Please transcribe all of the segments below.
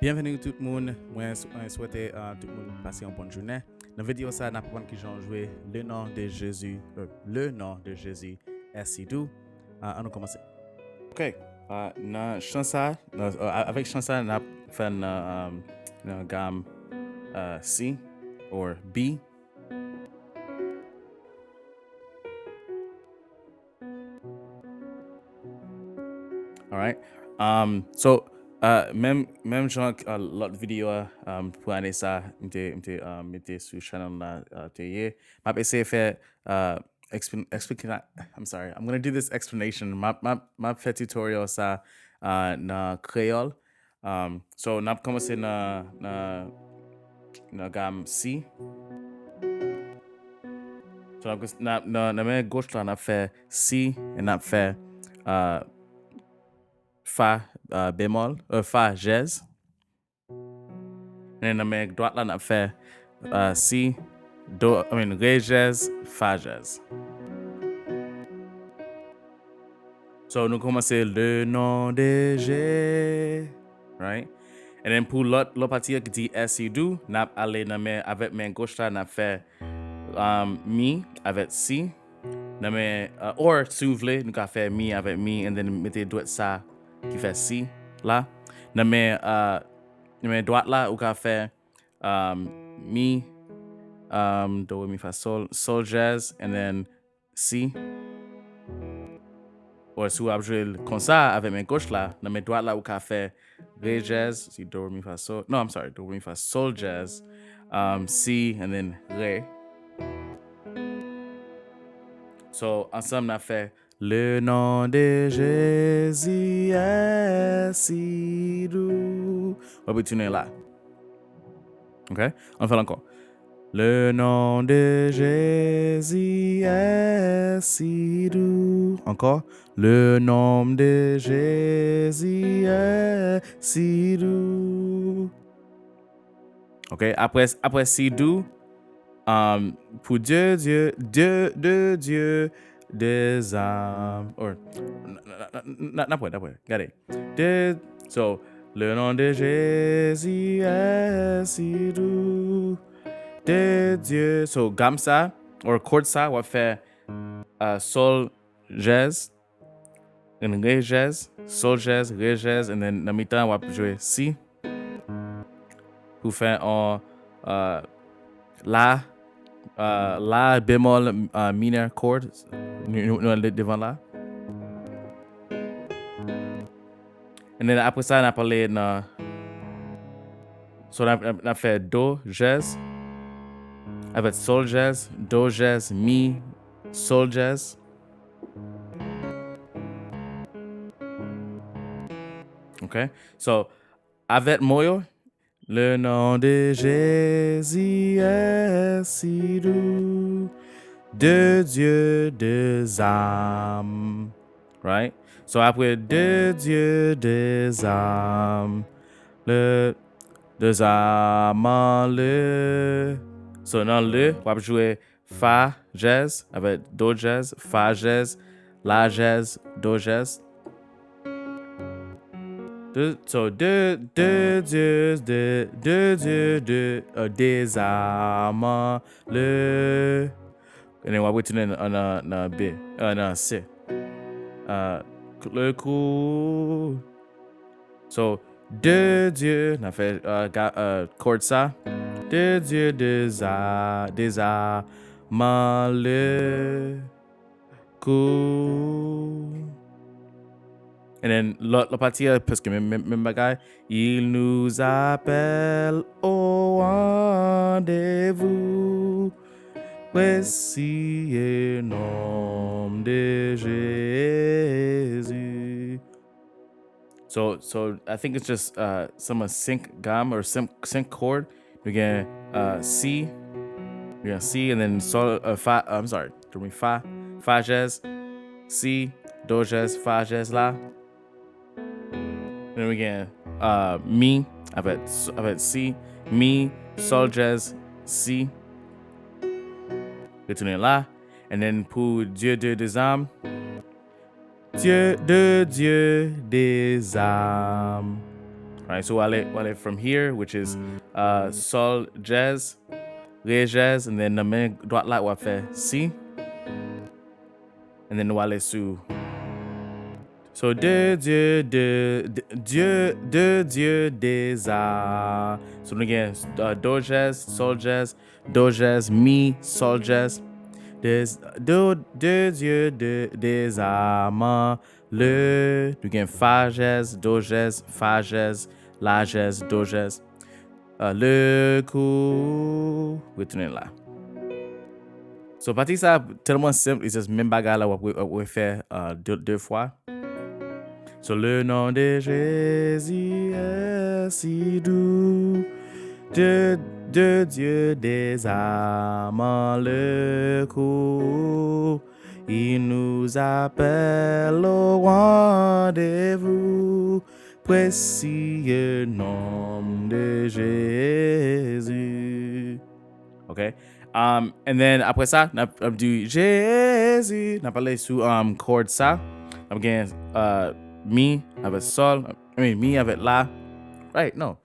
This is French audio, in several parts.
Bienvenue tout le monde. Moi, je souhaite tout le monde passer une bonne journée. Dans la vidéo, ça, nous apprendre qui j'ai joué le nom de Jésus. Le nom de Jésus est Doux. On va commencer. OK. Dans chanson, avec chanson, on a fait une gamme C ou B. All right. So, même genre l'autre vidéo pour aller ça, m'était sur channel là, télé. M'a essayé de faire expliquer. I'm sorry. I'm gonna do this explanation. M'a fait tutorial ça na créole. So n'a commencé na gamme C. So na main gauche là, on a fait C et on a fait Fa bémol, Fa jazz. Et la main droite là, on a fait Si, Do, Ré jazz, Fa jazz. So nous commençons le nom de Jésus, right? Et then pour l'autre partie qui dit Si do, on a allé avec main gauche là, on a fait Mi avec Si. Or si vous voulez, nous avons fait Mi avec Mi, et then mettez doigt ça qui fait Si là. La main droite là, vous avez fait Mi, Do, Mi, Fa, Sol jazz, and then Si. Ou si vous avez joué comme ça avec main gauche là, la main droite là, vous avez fait Ré jazz, si Do, Mi, Fa, Sol. No, I'm sorry, Do, Mi, Fa, Sol jazz, Si, and then Ré. So, ensemble, on a fait le nom de Jésus est si doux. On va tourner là. OK? On fait encore. Le nom de Jésus est si doux. Encore. Le nom de Jésus est si doux. OK? Après si doux, pour Dieu, des âmes. Or, regardez. So, le nom de Jésus est si doux. De Dieu. So, gamme ça, or chord ça, on va faire Sol jazz, and Ré jazz, Sol jazz, Ré jazz, and then dans le mi-temps, on va jouer Si. Pour faire un La bémol minor chord, nous devant là. Et then après ça, on a parlé so on a fait Do jazz, avec Sol jazz, Do jazz, Mi, Sol jazz. OK? So, avec moyo, le nom de Jésus est si doux, de Dieu des âmes. Right? So après de Dieu des âmes, le des âmes, le. So dans le, on va jouer Fa jazz avec Do jazz, Fa jazz, La jazz, Do jazz. So de Dieu, des âmes, le. Et then on va retourner en B, en C. Le coup. So, de Dieu, on a fait chord ça. De Dieu, des âmes, le coup. Et then l'autre partie, parce que même bagaille, il nous appelle au rendez-vous. Voici le nom de Jésus. So I think it's just some sync gamme or sync chord. We get C, we got C, and then Sol, Fa. I'm sorry, do me Fa jazz, C, Do jazz, Fa jazz la. Then we get Mi avec C, Mi, Sol jazz, C. Retourner là, and then pour Dieu des âmes. Dieu des âmes. right? So wale from here, which is sol jazz, ré jazz, and then the main droite là on va faire si, and then wale sous. So de Dieu de Dieu des arts. So again, do jazz, sol jazz, do jazz, mi, sol jazz. De Dieu des âmes, le, again, fa jazz, do jazz, fa jazz, la jazz, do jazz. Le coup, retournez là. So partie ça tellement simple, c'est juste même bagarre là on fait deux fois. So le nom de Jésus est si doux, de Dieu des âmes le coup, il nous appelle au rendez-vous, précieux nom de Jésus. Okay. And then après ça, on du Jésus, on parlé sous chord ça. Again, mi avec sol, mi avec la. Right, no.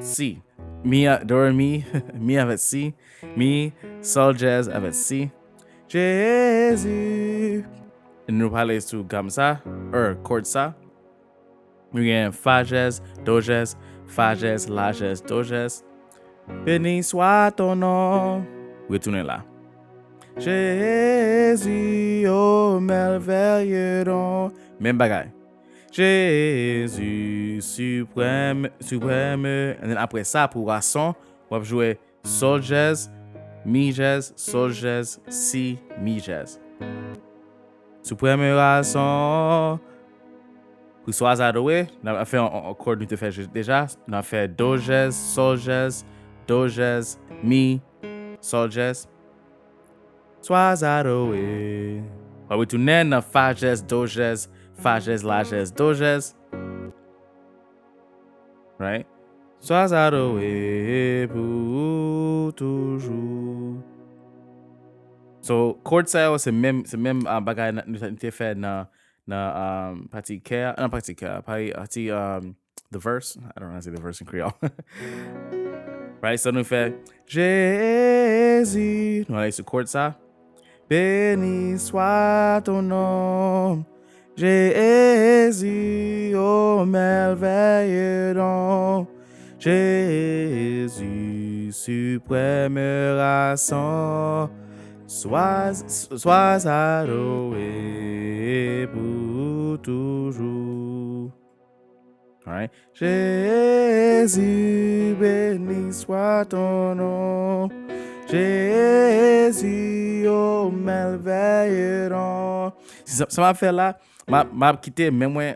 Si. Mi, do, mi, mi avec si. Mi, sol, jazz avec si. Jésus. Et nous parlons sous comme ça, chord ça. Again, fa jazz, do jazz, fa jazz, la jazz, do jazz. Béni soit ton nom. Retournez là. Jésus, oh merveilleux don. Même bagaille. Jésus, suprême. Et then après ça, pour son, on va jouer sol jazz, mi jazz, sol jazz, si, mi jazz. Suprême raison. Pour sois adoré, on a fait un chord nous te fait déjà. On a fait do jazz, sol jazz, do jazz, mi, sol jazz. Sois adoré. On va retourner dans fa jazz, do jazz, fa jazz, la jazz, do jazz. Right? Sois adoré pour toujours. So, chord ça, c'est même bagay nous te fait dans partie care, not partie care, partie the verse. I don't know how to say the verse in Creole. Right? So nous fait Jésus. Nous allons sur chord ça. Béni soit ton nom, Jésus, oh merveilleux don. Jésus, suprême raison, sois adoré pour toujours. All right. Jésus, béni soit ton nom. Jésus, oh merveilleux don. Ça m'a fait là, m'a quitté même moi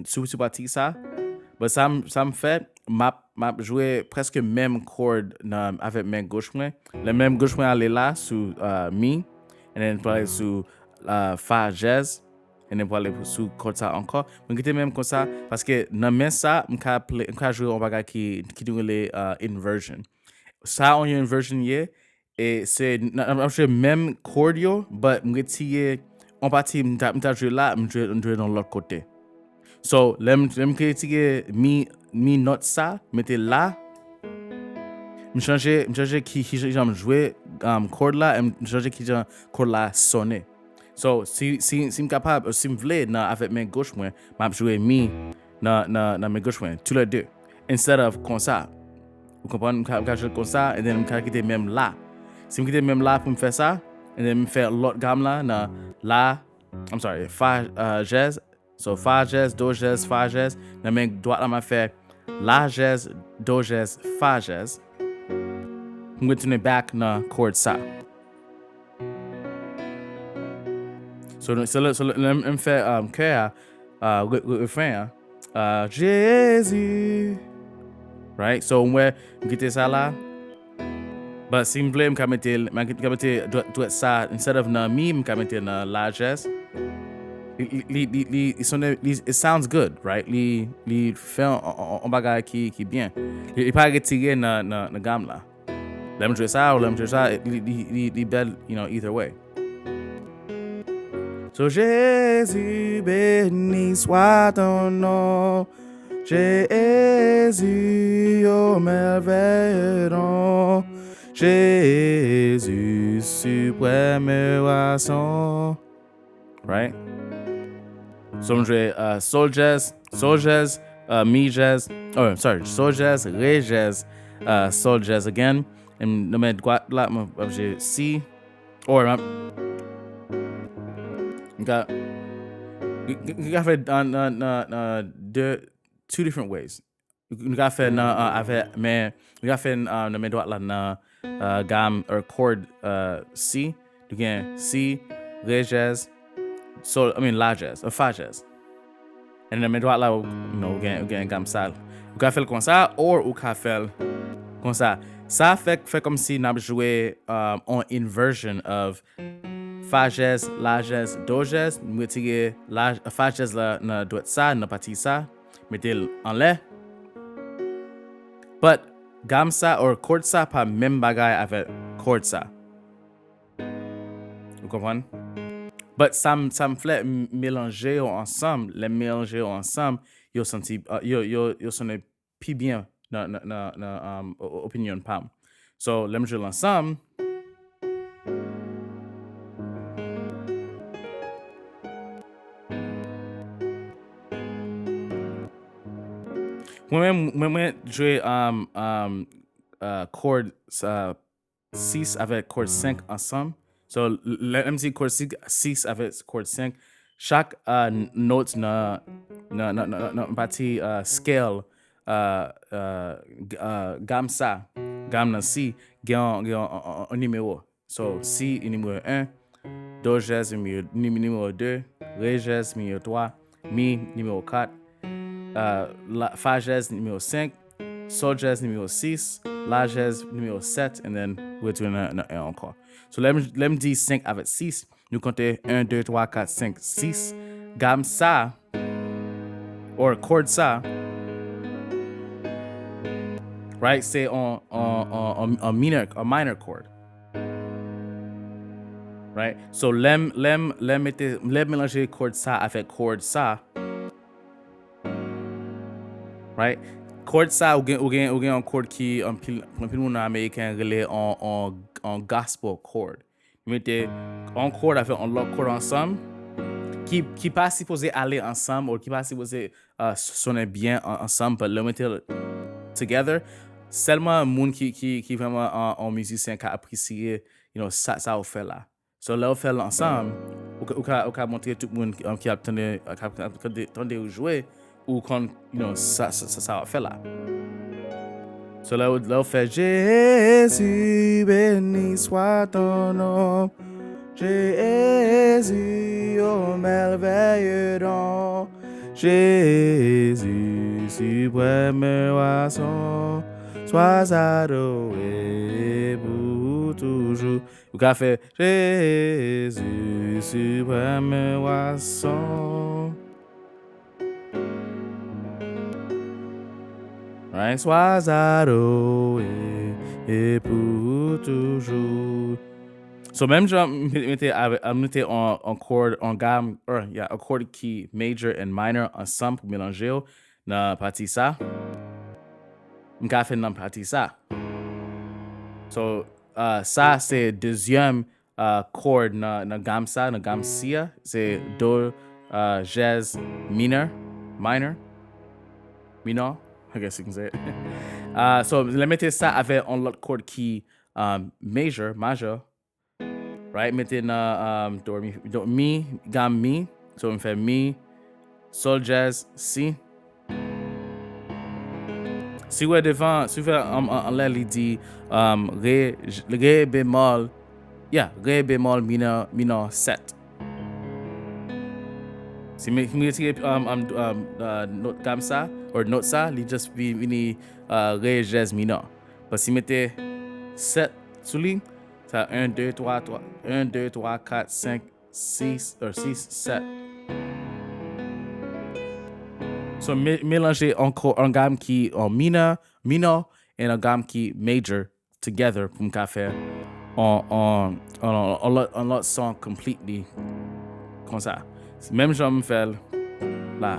sur partie ça. Mais ça me fait m'a joué presque même chord avec main gauche moi. La même gauche moi aller là sur mi, et then parler sur fa jazz, et then parler sur chord ça encore. Mais quitté même comme ça parce que dans main ça m'ka jouer un bagage qui dit les inversion. Ça on a une version hier et c'est même chord yo, but m'retirer en partie m'ta jouer là, m'jouer dans l'autre côté. So l'aime critiquer mi note ça, mettez là, m'changer qui j'aime jouer chord là, et m'changer qui j'aime chord là sonner. So si capable, si m'vle avec main gauche moi, m'a jouer mi na main gauche moi, tous les deux, instead of comme ça. Vous comprenez, je jouer comme ça, et then je quitter même là. Si je quitte même là pour me faire ça, et then je fais l'autre gamme là, fa jazz. So fa jazz, do jazz, fa jazz. La main droite là, je fais la jazz, do jazz, fa jazz. Je vais tourner back dans chord ça. So je fais cœur, refrain, Jésus. Right? So when we get ça là, but si je voulais mettre ça instead of na mi, je mettre na la jazz. It sounds good, right? Li fait un bagage qui bien. Il pas retirer na gamme là. L'aime jouer ça ou l'aime jouer ça, li belle, either way. So Jésus béni soit ton nom. Jésus, oh merveilleux nom. Jésus, suprême poisson. Right? So I'm jouer sol jazz, mi jazz. Oh, sorry, sol jazz, ré jazz, sol jazz again. And no me droite là, j'ai C. Or got you got fait two different ways. You got fait avec mais you got fait no me droite là na gamme or chord C. You can C, ré jazz, sol. I mean la jazz or fa jazz. And then me droite là, gagne gamme ça. Ou ka faire comme ça, ou ka faire comme ça. Ça fait comme si n'a joué en inversion of fa jazz, la jazz, do jazz. Nous tirer la fa jazz là na droite ça, na partie ça, mettez en l'air. But gamme ça or chord ça pas même bagaille avec chord ça. Vous comprenez? But ça me fait mélanger ensemble, les mélanger ensemble, yo senti yo sonne plus bien na opinion pam. So les jouer ensemble. Moi jouer chord 6 avec chord 5 ensemble. So let me see chord 6 avec chord 5. Chaque note na partie scale gamme ça, gamme na C, gagne un numéro. So C numéro 1, do jazz numéro 2, ré jazz numéro 3, mi numéro 4, fa jazz numéro 5, sol jazz numéro 6, la jazz numéro 7, and then we're doing un encore. So let me dire 5 avec 6. Nous comptons 1, 2, 3, 4, 5, 6. Gamme ça, or chord ça, right? C'est on minor chord. Right? So l'aime mélanger chord ça avec chord ça. Right? Chord ça ou gen un chord qui un pile monde américain relais en gospel chord. Mettez un chord avec un l'autre chord ensemble qui pas supposé aller ensemble ou qui pas supposé sonner bien ensemble, but le mettre together. Seulement monde qui vraiment en musicien qui apprécié, ça au fait là. So là on fait ensemble ou ka montrer tout le monde qui attendait jouer ou quand ça va faire là. So là on fait Jésus béni soit ton nom, Jésus au merveilleux nom, Jésus suprême poisson, sois adoré pour toujours. Vous pouvez faire Jésus suprême poisson. Right? Sois adoré pour toujours. So même je mettais en chord, en gamme, un chord qui major and minor ensemble pour mélanger na partie ça. M'ka fait dans partie ça. So ça c'est deuxième chord na gamme ça, na gamme sia, c'est do jazz minor, I guess you can say it. So let me tell ça avec un autre chord qui major, right? Mettez na do mi, gamme mi, so on fait mi, sol jazz si. Si vous êtes devant, si vous en l'air, il dit ré bémol, ré bémol mineur 7. Si vous tirez note comme ça, ou note ça, il juste vini ré jazz mineur. Parce que si vous mettez 7 sous lui, ça 1, 2, 3, 4, 5, 6, 7. So mélanger encore un gamme qui en minor et un gamme qui major together pour me faire un lot song completely comme ça. Même genre me fait là.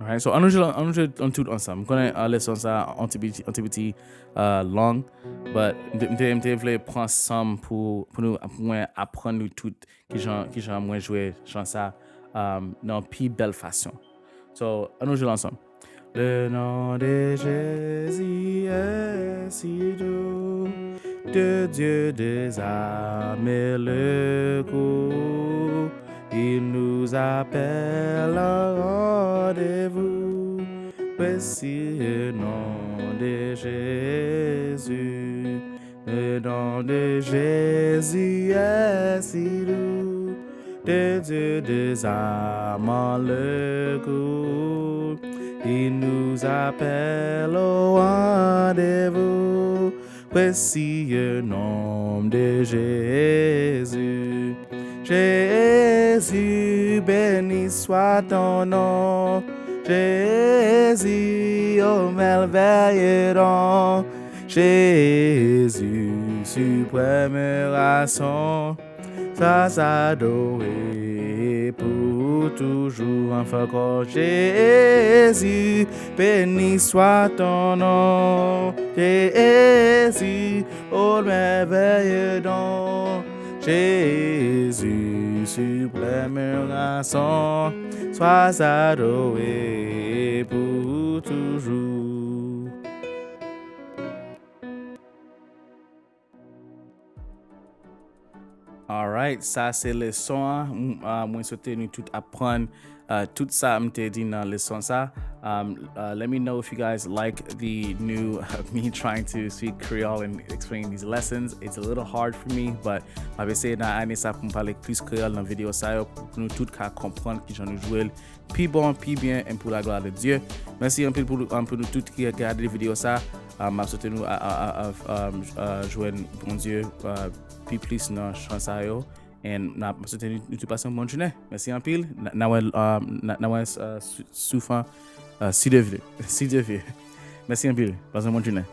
Alright, so on tout ensemble. Je connais la leçon ça un petit long, but je voulais prendre ensemble pour nous apprendre nous tout qui j'en moins jouer chant ça dans plus belle façon. So on nous joue ensemble. Le nom de Jésus est si doux, de Dieu des armées le coup. Il nous appelle à rendez-vous. Voici le nom de Jésus. Le nom de Jésus est si doux. De Dieu des âmes le coup. Il nous appelle au rendez-vous. Voici le nom de Jésus. Jésus, béni soit ton nom. Jésus, ô merveilleux don. Jésus, suprême raison. Sois adoré pour toujours. Enfin encore Jésus, béni soit ton nom. Jésus, ô merveilleux don. Jésus, suprême raison, sois adoré pour toujours. Alright, ça c'est le son. Moi souhaite nous tout apprendre tout ça m'te dit dans le son ça. Let me know if you guys like the new me trying to speak Creole and explaining these lessons. It's a little hard for me, but j'avais essayé dans année ça pour parler plus Creole dans vidéo ça pour nous tout qu'à comprendre qui j'en jouer puis bon puis bien et pour la gloire de Dieu. Merci un peu pour nous tout qui regarde les vidéos ça. M'a souhaité nous à jouer bon Dieu puis plus dans chant ça yo et n'a souhaité nous tout passer une bonne journée. Merci un pile. N'a souffrant si Dieu veut. Merci un pile. Passez une bonne journée.